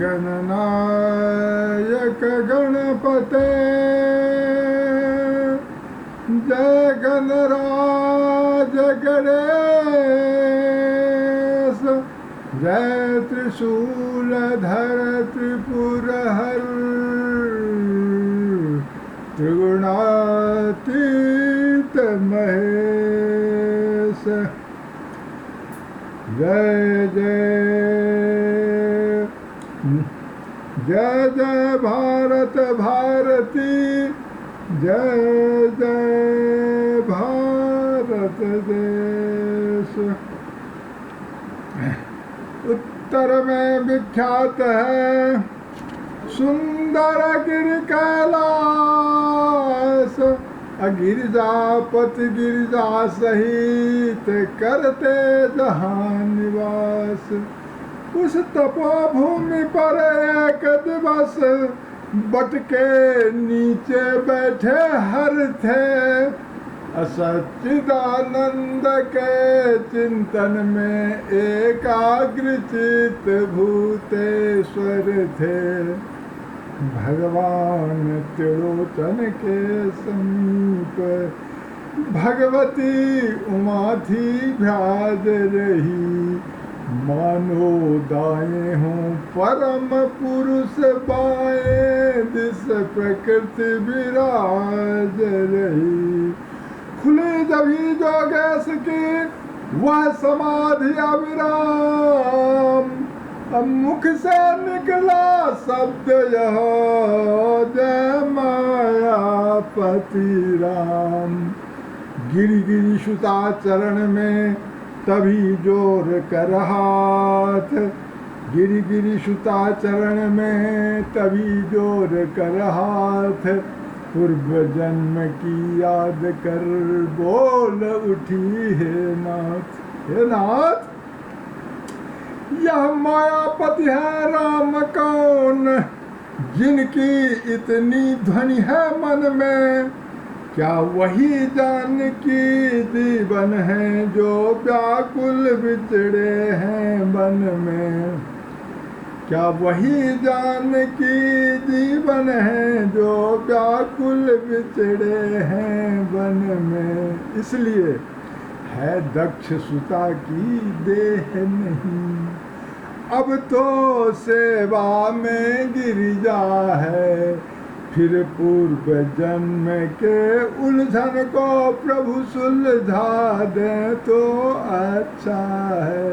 गणनायक गणपते जय गणराज गणेश जय त्रिशूलधर त्रिपुरहर त्रिगुणातीत महेश जय जय जय जय भारत भारती जय जय भारत देश। उत्तर में विख्यात है सुंदर गिरि कैलाश गिरिजापति गिरिजा सहित करते जहाँ निवास। उस तपोभूमि पर एक दिवस बट के नीचे बैठे हर थे असच्चिदानंद के चिंतन में एकाग्र चित्त भूतेश्वर थे। भगवान त्रिलोचन के समीप भगवती उमा थी भ्याज रही मानो दाएं हों परम पुरुष बाएं दिस प्रकृति विराज रही। खुली जभी जोगेश की वह समाधि अविराम मुख से निकला शब्द यह जय मायापति राम। गिरि गिरि सुता चरण में तभी जोर कर हाथ गिरि गिरि सुता चरण में तभी जोर कर हाथ। पूर्व जन्म की याद कर बोल उठी हे नाथ हे नाथ यह मायापति है राम कौन जिनकी इतनी ध्वनि है मन में। क्या वही जानकी जीवन है जो व्याकुल बिछड़े हैं वन में। क्या वही जानकी जीवन है जो व्याकुल बिछड़े हैं वन में। इसलिए है दक्ष सुता की देह नहीं अब तो सेवा में गिरिजा है। फिर पूर्व जन्म के उलझन को प्रभु सुलझा दे तो अच्छा है।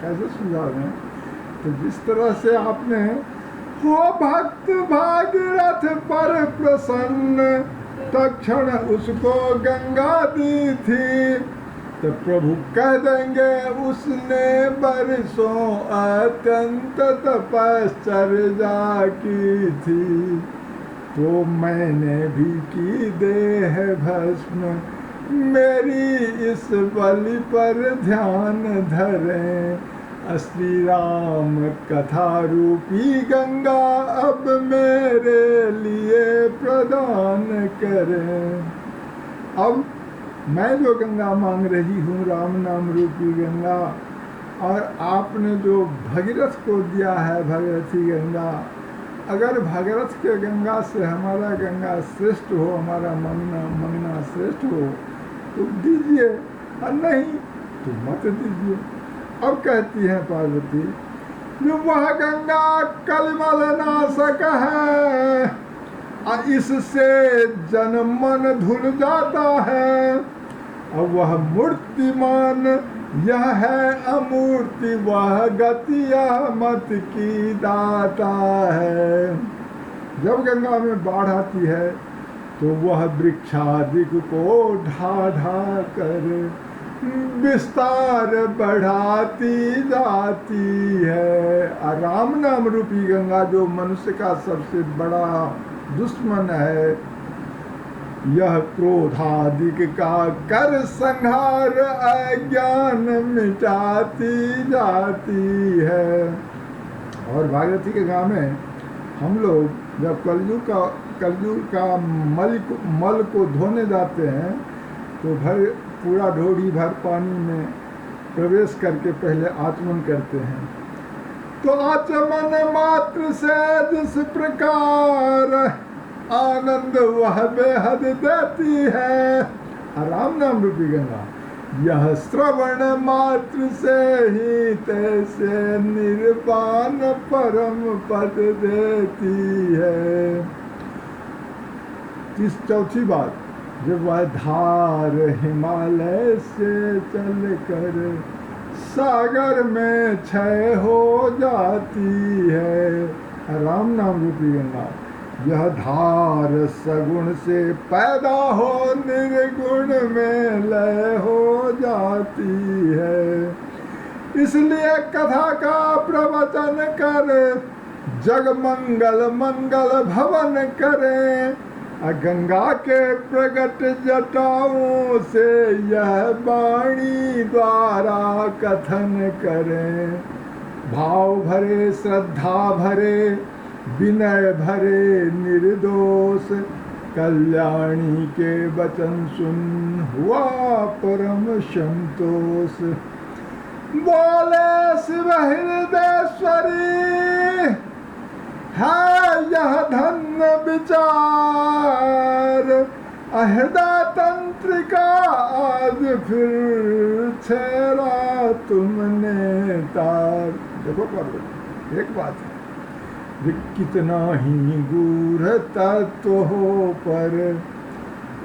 कैसे सुलझा दें? तो जिस तरह से आपने हो भक्त भागीरथ पर प्रसन्न तक्षण उसको गंगा दी थी तो प्रभु कह देंगे उसने बरसों अत्यंत तपश्चर्या की थी। तो मैंने भी की देह भस्म मेरी इस बलि पर ध्यान धरें। श्री राम कथा रूपी गंगा अब मेरे लिए प्रदान करें। अब मैं जो गंगा मांग रही हूँ राम नाम रूपी गंगा और आपने जो भगीरथ को दिया है भगीरथी गंगा अगर भगीरथ के गंगा से हमारा गंगा श्रेष्ठ हो हमारा मंगना श्रेष्ठ हो तो दीजिए और नहीं तो मत दीजिए। अब कहती हैं पार्वती जो वह गंगा कलमल नाशक है इससे जन मन धुल जाता है। अब वह मूर्तिमान यह है अमूर्ति वह गति यह मत की दाता है। जब गंगा में बाढ़ आती है तो वह वृक्षादिक को ढा ढा कर विस्तार बढ़ाती जाती है। राम नाम रूपी गंगा जो मनुष्य का सबसे बड़ा दुश्मन है यह क्रोधादिक का कर संहार अज्ञान मिटाती जाती है। और भागीरथी के गाँव में हम लोग जब कलयुग का मल को धोने जाते हैं तो पूरा ढोड़ी भर पानी में प्रवेश करके पहले आचमन करते हैं। तो आचमन मात्र से जिस प्रकार आनंद वह बेहद देती है, राम नाम रूपी गंगा, यह श्रवण मात्र से ही तैसे निर्वाण परम पद देती है। इस चौथी बात, जब वह धार हिमालय से चलकर सागर में क्षय हो जाती है, राम नाम रूपी गंगा, यह धार सगुण से पैदा हो निर्गुण में लय हो जाती है। इसलिए कथा का प्रवचन कर जग मंगल मंगल भवन करें, गंगा के प्रगट जटाओं से यह वाणी द्वारा कथन करें। भाव भरे श्रद्धा भरे विनय भरे निर्दोष, कल्याणी के वचन सुन हुआ परम संतोष। बोले शिव हृदयेश्वरी है यह धन्य विचार, अहृदय तंत्रिका आज फिर छेड़ा तुमने तार। देखो पार्वती, एक बात है, कितना ही गूढ़ तत्व हो पर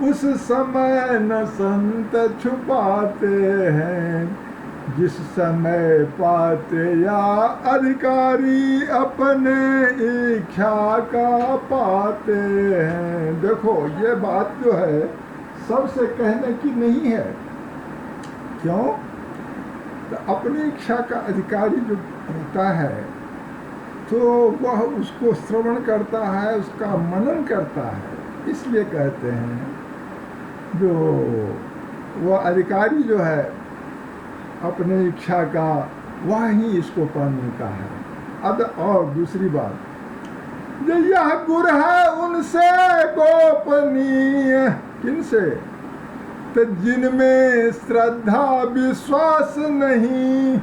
उस समय न संत छुपाते हैं, जिस समय पाते या अधिकारी अपने इच्छा का पाते हैं। देखो ये बात जो है सबसे कहने की नहीं है। क्यों? तो अपनी इच्छा का अधिकारी जो होता है तो वह उसको श्रवण करता है, उसका मनन करता है। इसलिए कहते हैं जो वह अधिकारी जो है अपने इच्छा का, वह ही इसको पाने का है। और दूसरी बात, जो यह गुर है उनसे गोपनीय, किनसे? तो जिनमें श्रद्धा विश्वास नहीं,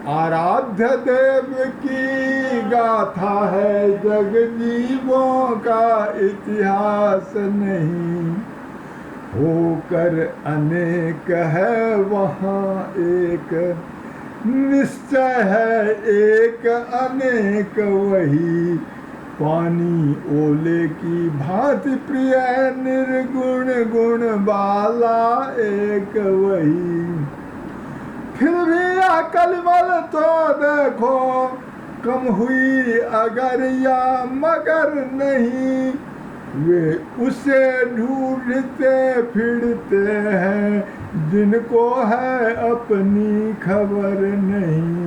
आराध्य देव की गाथा है जग जीवों का इतिहास नहीं। होकर अनेक है वहाँ एक, निश्चय है एक अनेक वही। पानी ओले की भांति प्रिय निर्गुण गुण वाला एक वही। फिर भी अकलमल तो देखो कम हुई अगर या मगर नहीं, वे उसे ढूंढते फिरते हैं जिनको है अपनी खबर नहीं।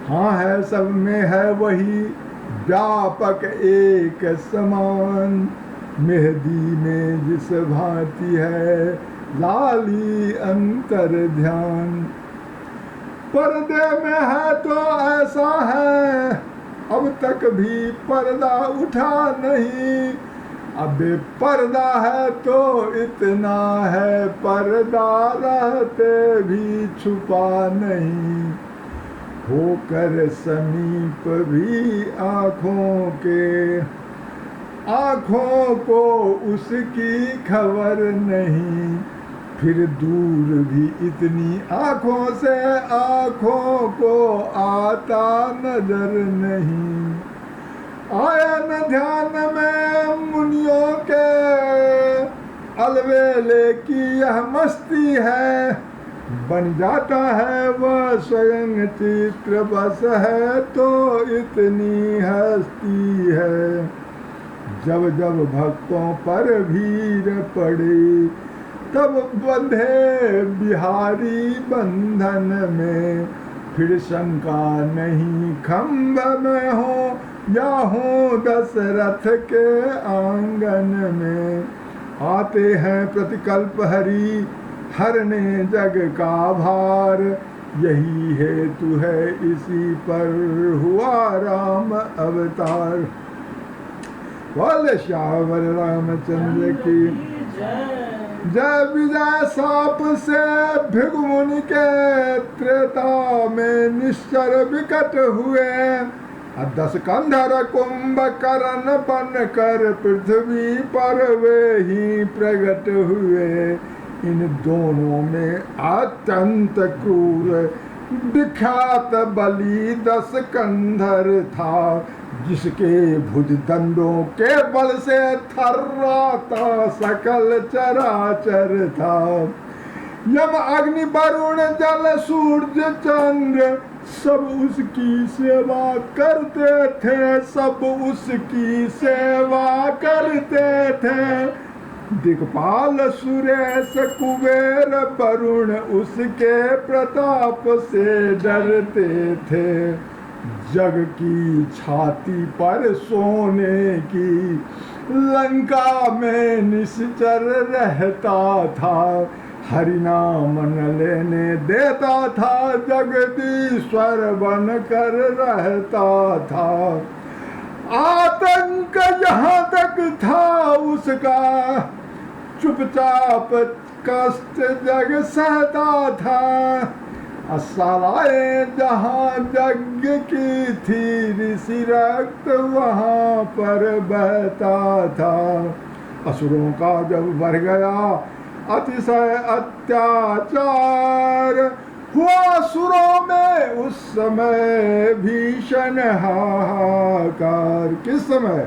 हाँ है सब में है वही व्यापक एक समान, मेहंदी में जिस भांति है लाली अंतर ध्यान। पर्दे में है तो ऐसा है अब तक भी पर्दा उठा नहीं, अबे पर्दा है तो इतना है पर्दा रहते भी छुपा नहीं। होकर समीप भी आँखों के, आँखों को उसकी खबर नहीं, फिर दूर भी इतनी आँखों से आँखों को आता नजर नहीं। आयन ध्यान में मुनियों के अलवेले की यह मस्ती है, बन जाता है वह स्वयं चित्र बस है तो इतनी हस्ती है। जब जब भक्तों पर भीड़ पड़ी तब बंधे बिहारी बंधन में, फिर शंका नहीं खंभ में हो या हो दशरथ के आंगन में। आते हैं प्रतिकल्प हरि हरने जग का भार, यही हेतु है इसी पर हुआ राम अवतार। बोले श्यावर रामचंद्र की जय। जय विजय साप से भृगु मुनि के त्रेता में निश्चर विकट हुए। 10 कंधर कुंभ करण बन कर पृथ्वी पर वे ही प्रकट हुए। इन दोनों में अत्यंत क्रूर विख्यात बलि 10 कंधर था, जिसके भुज दंडों के बल से थर्राता सकल चराचर था। यम अग्नि वरुण जल सूर्य चंद्र सब उसकी सेवा करते थे, सब उसकी सेवा करते थे। दिक्पाल सुरेश कुबेर वरुण उसके प्रताप से डरते थे। जग की छाती पर सोने की लंका में निश्चर रहता था। हरिनाम न लेने देता था, जगदीश्वर बन कर रहता था। आतंक यहाँ तक था उसका, चुपचाप कष्ट जग सहता था। असालाए जहाँ यज्ञ की थी, ऋषि रक्त वहाँ पर बहता था। असुरों का जब बढ़ गया अतिशय अत्याचार, हुआ असुरों में उस समय भीषण हाहाकार। किस समय?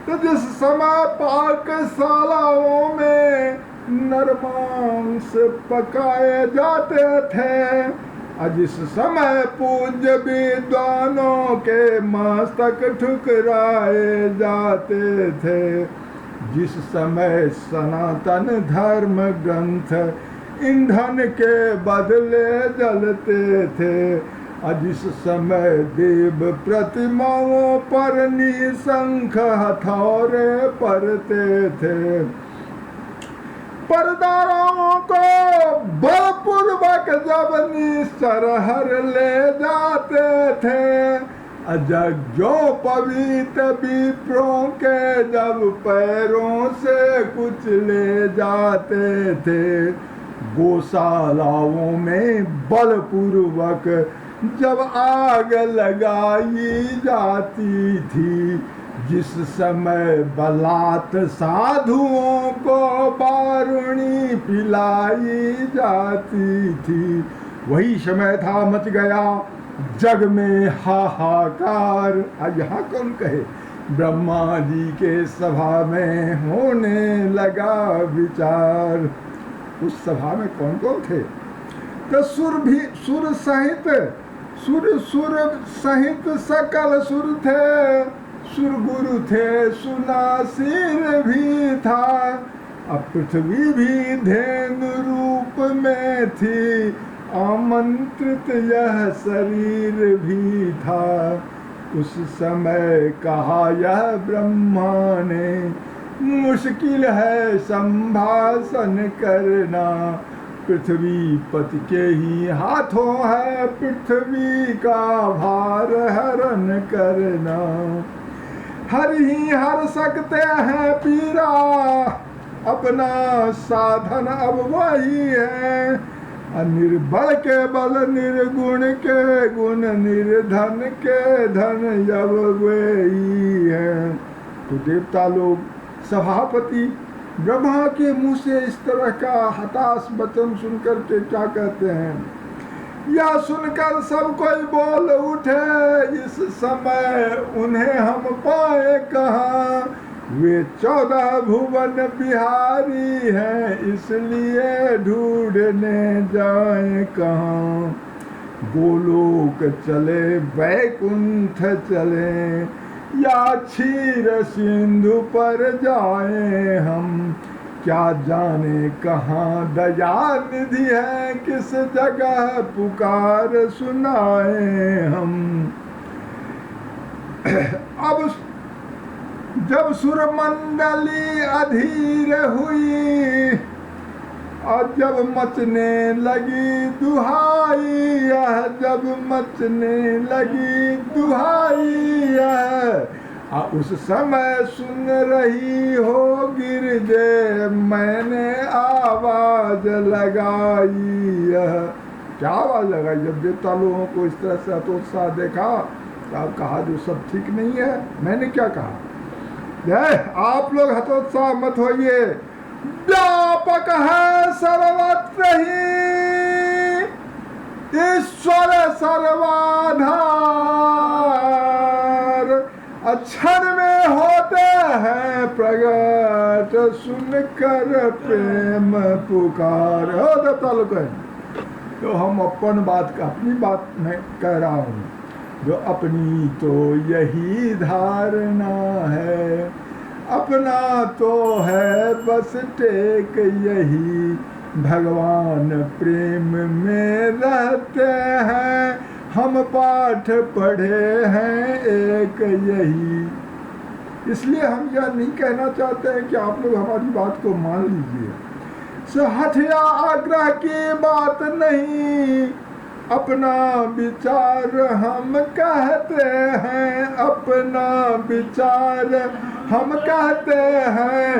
तो जिस समय पाकशालाओं में नरमांस पकाए जाते थे, जिस समय पूज्य विद्वानों के मस्तक ठुकराए जाते थे, जिस समय सनातन धर्म ग्रंथ ईंधन के बदले जलते थे, जिस समय देव प्रतिमाओं पर निशंख हथौरे पड़ते थे, परदारों को बलपूर्वक जब निश्चर हर ले जाते थे, यज्ञोपवीत विप्रों के जब पैरों से कुचले जाते थे, गौशालाओं में बलपूर्वक जब आग लगाई जाती थी, जिस समय बलात् साधुओं को बारुणी पिलाई जाती थी, वही समय था मच गया जग में हाहाकार। यहाँ कौन कहे? ब्रह्मा जी के सभा में होने लगा विचार। उस सभा में कौन कौन थे? तो सुर सहित सकल सुर थे, सुर गुरु थे, सुनासीर भी था। अब पृथ्वी भी धेनु रूप में थी, आमंत्रित यह शरीर भी था। उस समय कहा यह ब्रह्मा ने, मुश्किल है संभाषण करना, पृथ्वी पति के ही हाथों है पृथ्वी का भार हरण करना। हर ही हर सकते हैं पीरा, अपना साधन अब वही है। निर्बल के बल, निर्गुण के गुण, निर्धन के धन जब वे ही हैं। तो देवता लोग सभापति ब्रह्मा के मुंह से इस तरह का हताश वचन सुनकर के क्या कहते हैं? यह सुनकर सब कोई बोल उठे, इस समय उन्हें हम पाए कहाँ? वे 14 भुवन बिहारी हैं, इसलिए ढूंढने जाएं कहाँ? गोलोक चले, वैकुंठ चले, या क्षीर सिंधु पर जाएं हम, क्या जाने कहाँ दया निधि है, किस जगह पुकार सुनाए हम। अब जब सुर मंडली अधीर हुई और जब मचने लगी दुहाई, जब मचने लगी दुहाई, उस समय सुन रही हो गिरजे, मैंने आवाज लगाई। क्या आवाज लगाई? जब देवता लोगों को इस तरह से हतोत्साह देखा तो कहा जो सब ठीक नहीं है। मैंने क्या कहा? आप लोग हतोत्साह मत होइए, व्यापक है सर्वत्र ही ईश्वर सर्वाधार, अक्षर में होते हैं प्रगट, सुनकर प्रेम पुकार। हो देवता लोग तो हम अपनी बात में कह रहा हूँ, जो अपनी तो यही धारणा है, अपना तो है बस टेक यही, भगवान प्रेम में रहते हैं, हम पाठ पढ़े हैं एक यही। इसलिए हम यह नहीं कहना चाहते हैं कि आप लोग हमारी बात को मान लीजिए, हठ या आग्रह की बात नहीं, अपना विचार हम कहते हैं, अपना विचार हम कहते हैं।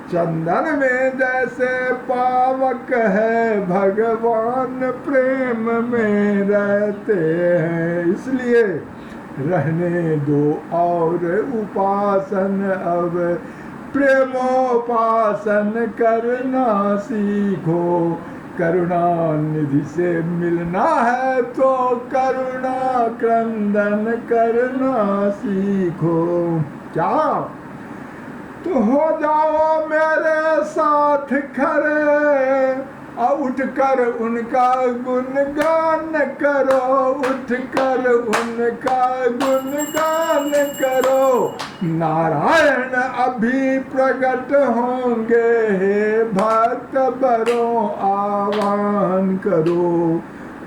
चंदन में जैसे पावक है, भगवान प्रेम में रहते हैं। इसलिए रहने दो और उपासन, अब प्रेमोपासन करना सीखो, करुणा निधि से मिलना है तो करुणा क्रंदन करना सीखो। क्या? तो हो जाओ मेरे साथ खड़े, उठकर उनका गुणगान करो, उठकर उनका गुणगान करो। नारायण अभी प्रकट होंगे, हे भक्त बरों आह्वान करो।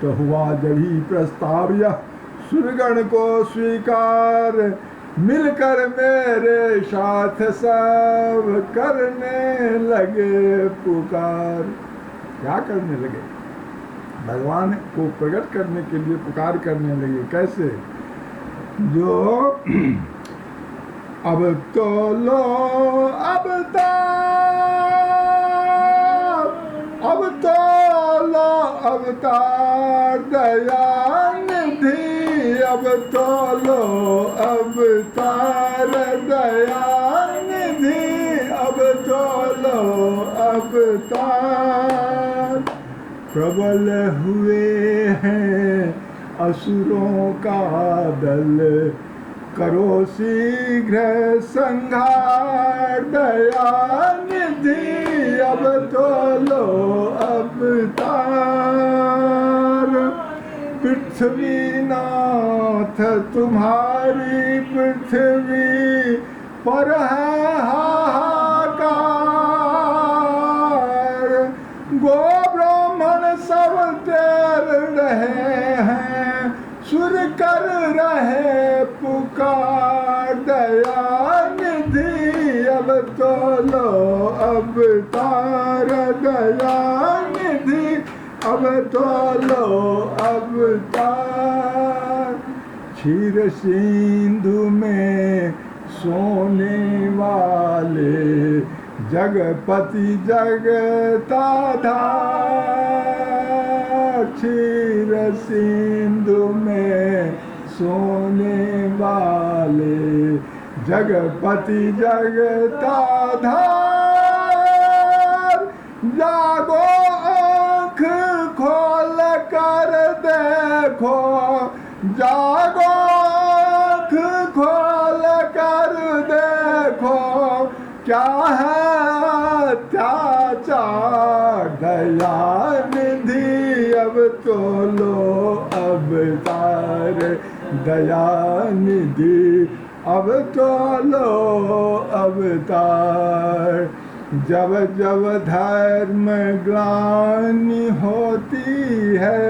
तो हुआ जब ही प्रस्ताव यह सुरगण को स्वीकार, मिलकर मेरे साथ सब करने लगे पुकार। क्या करने लगे? भगवान को प्रकट करने के लिए पुकार करने लगे। कैसे? जो अब तो लो अवतार दयानिधि, अब तो लो अवतार दयानिधि, अब तो लो अवतार। प्रबल हुए हैं असुरों का दल, करो शीघ्र संहार दयानिधि, अब तो लो अवतार। पृथ्वी नाथ तुम्हारी पृथ्वी पर है हाहाकार, गो ब्राह्मण सब तेर रहे हैं, सुर कर रहे पुकार दयानिधि, अब तो लो अवतार दयानिधि, अब तो लो अवतार। क्षीर सिंधु में सोने वाले, जगपति जगताधार। क्षीर सिंधु में सोने वाले, जगपति जगताधार। जागो आँख खोल कर देखो, जागो आँख खोल कर देखो, क्या है अत्याचार दयानिधि, अब तो लो अवतार दयानिधि, अब तो लो अवतार। जब जब धर्म ग्लानि होती है,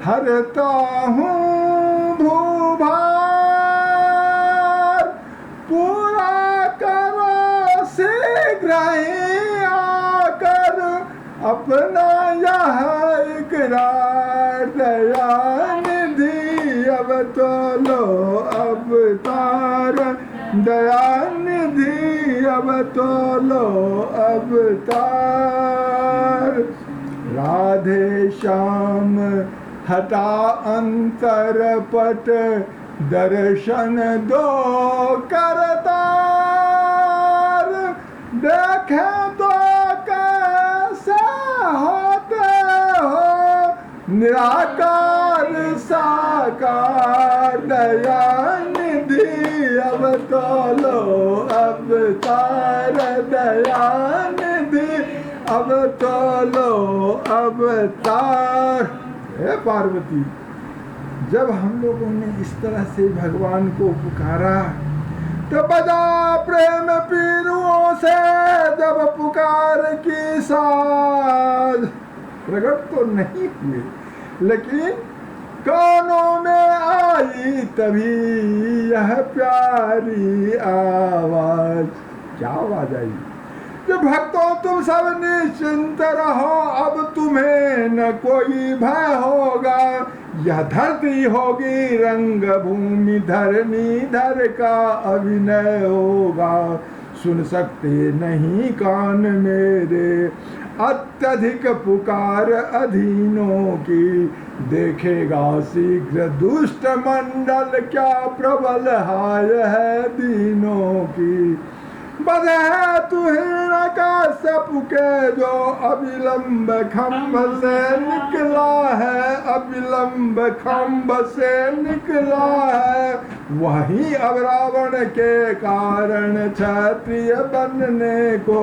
हरता हूँ भूभार, पूरा करो शीघ्र ही आकर अपना यह इकरार दयानिधि, अब तो लो अवतार दयानिधि अब तो लो अवतार। राधे श्याम हटा अंतर पट दर्शन दो करतार। देखे तो कैसे होते हो निराकार साकार। दयानिधि अब तो लो अवतार। दयानिधि अब तो लो अवतार। हे पार्वती, जब हम लोगों ने इस तरह से भगवान को पुकारा तो बजा प्रेम पीरुओं से जब पुकार की साज। प्रकट तो नहीं हुए लेकिन कानों में आई तभी यह प्यारी आवाज। क्या आवाज आई? कि भक्तों तुम सब निश्चिंत रहो, अब तुम्हें न कोई भय होगा। यह धरती होगी रंग भूमि, धरणीधर का अभिनय होगा। सुन सकते नहीं कान मेरे अत्यधिक पुकार अधीनों की। देखेगा शीघ्र दुष्ट मंडल क्या प्रबल हाय है दीनों की। बध है तुहिण काश्यप के जो अविलंब खम्भ से निकला है। अविलंब खम्भ से निकला है। वही अब रावण के कारण क्षत्रिय बनने को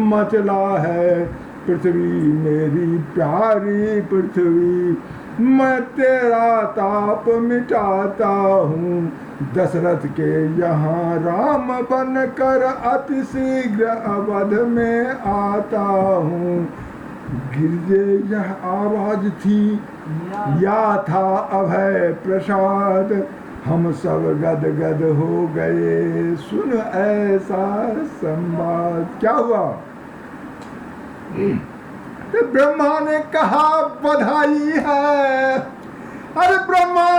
मचला है। पृथ्वी मेरी प्यारी पृथ्वी, मैं तेरा ताप मिटाता हूँ। दशरथ के यहाँ राम बन कर अति शीघ्र अवध में आता हूँ। गिरजे यह आवाज थी या था अभय प्रसाद। हम सब गद गद हो गए सुन ऐसा संवाद। क्या हुआ? तो ब्रह्मा ने कहा बधाई है। अरे ब्रह्मा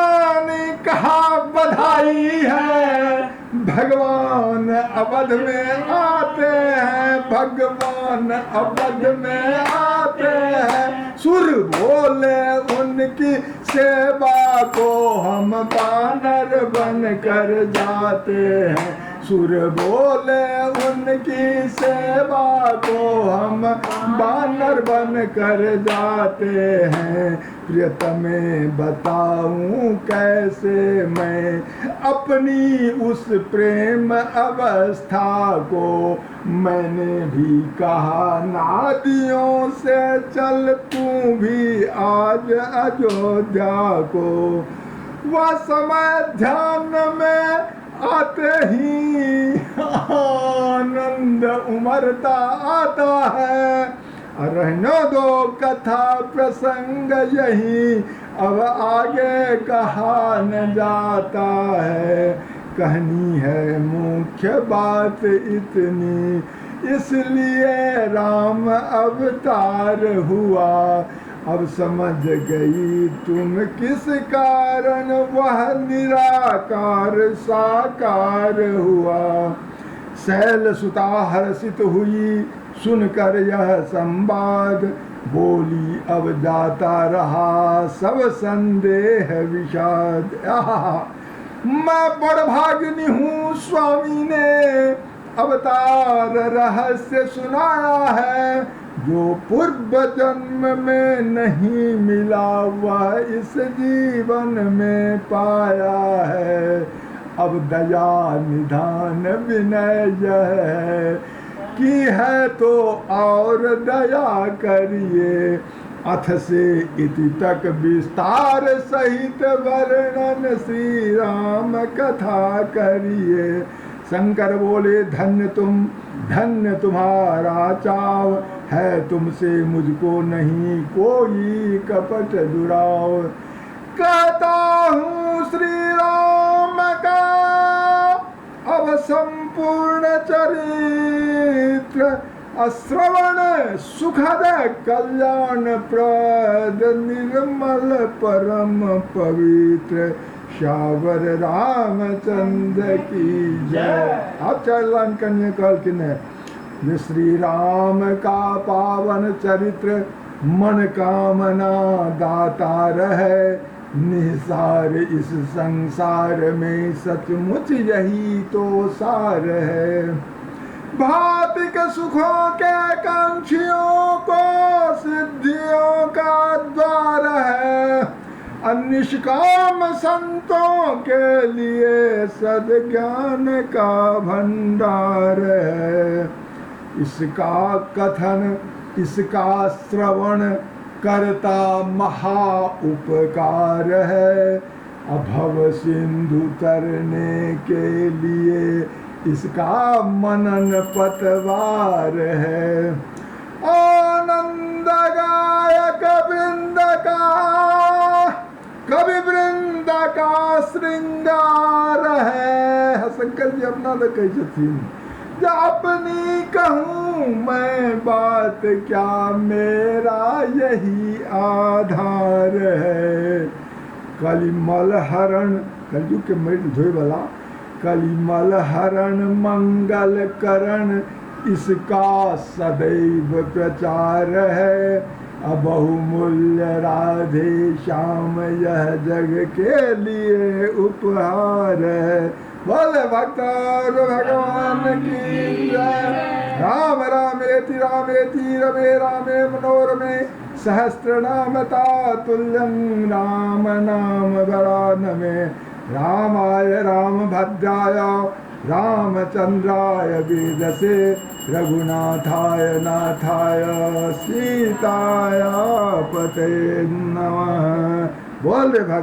ने कहा बधाई है। भगवान अवध में आते हैं। भगवान अवध में आते हैं। सुर बोले उनकी सेवा को हम बानर बन कर जाते हैं। सुर बोले उनकी सेवा को हम बानर बन कर जाते हैं। प्रियतमे बताऊं कैसे मैं अपनी उस प्रेम अवस्था को। मैंने भी कहा नादियों से चल तू भी आज अयोध्या को। वह समय ध्यान में आते ही आनंद उमड़ता आता है। रहने दो कथा प्रसंग यही, अब आगे कहा न जाता है। कहनी है मुख्य बात इतनी, इसलिए राम अवतार हुआ। अब समझ गई तुम किस कारण वह निराकार साकार हुआ। शैल सुता हर्षित हुई सुनकर यह संवाद। बोली अब जाता रहा सब संदेह विषाद। मैं बड़भागिनी हूँ स्वामी ने अवतार रहस्य सुनाया है। जो पूर्व जन्म में नहीं मिला वह इस जीवन में पाया है। अब दया निधान विनय है की है तो और दया करिए। अथ से इति तक विस्तार सहित वर्णन श्री राम कथा करिए। शंकर बोले धन्य तुम, धन्य तुम्हारा चाव है। तुमसे मुझको नहीं कोई कपट दुराव। कहता हूँ श्री राम का अब संपूर्ण चरित्र। अश्रवण सुखद कल्याण प्रद निर्मल परम पवित्र। श्यावर रामचंद्र की जय। अब चरण कन्या कल किन्ने ये श्री राम का पावन चरित्र मन कामना दाता रहे, निसार इस संसार में सचमुच यही तो सार है। भौतिक सुखों के कांक्षियों को सिद्धियों का द्वार है, निष्काम संतों के लिए सद्ज्ञान का भंडार है। इसका कथन इसका श्रवण करता महा उपकार है, अभव सिंधु तरने के लिए इसका मनन पतवार है। आनंद गायक वृंद का कवि वृंद का श्रृंगार है। शंकर जी अपना तो कैसे थी, जब अपनी कहूँ मैं बात क्या मेरा यही आधार है। कलिमल हरण कलयुग के मृत धोए वाला, कलिमल हरण मंगल करण इसका सदैव प्रचार है। बहुमूल्य राधे श्याम यह जग के लिए उपहार है। बोले भक्त भगवान की जय। राम रामेति रामेति रमे रामे मनोरमे सहस्र नामता तुल्यं राम नाम वरानमे। रामाय राम भद्राय रामचंद्राय वेदसे रघुनाथाय नाथाय सीताय पते नमः। बोल रे भक्त।